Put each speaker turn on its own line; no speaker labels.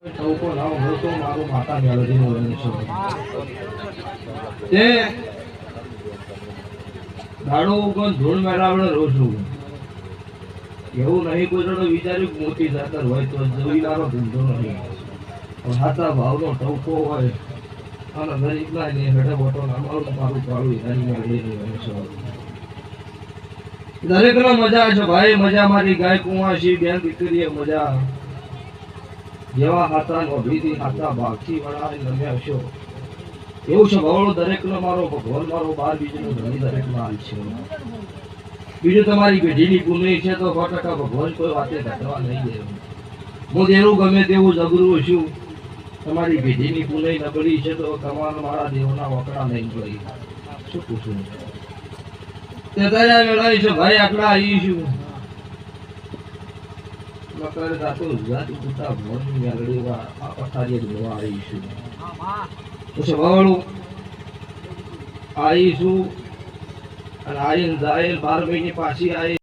ચૌકો નામ હતો મારો માતા મેલડીનો રંગ છે તે દાડો કોણ ધૂળ મેળાવડે રોજું એવું નહીં કોઈ જોડે વિચાર્યું મોટી જાતર હોય તો જમીનારો ધંધો નહીં હાથા ભાવનો ટવકો હોય અને ગરીબના ને હેઠે બોટો અમારું મારું કાળું એની મેલડીનું રંગ છે દરેકનો મજા છે ભાઈ મજા મારી ગાય કુંવાસી બેન દીકરીએ મજા જેવા હાથા નોભીથી હાથા ભાગથી વળાય નમે હશો એવું છે ભવળો દરેકનો મારો ભગવાન મારો બાર બીજનો ધણી દરેકનો હાલ છે બીજું તમારી પેઢીની પુનઈ છે તો 100% ભગવાન કોઈ વાતે ઘટવા નહીં દે હું દેવું ગમે તેવું જબરું છું તમારી પેઢીની પુનઈ નબળી છે તો તમારા મારા દેવના વકડા નહીં કરી શું પૂછું તે તારા વેળાય છે ભાઈ આકડા આવી છું મકર દાતો જાતિ પુતા ભોન મેલડીવા આ પથારીએ જોવા આવી છું પછી બાવળું આવીશું અને આવીને જાય 12 મહિને પાછી આવી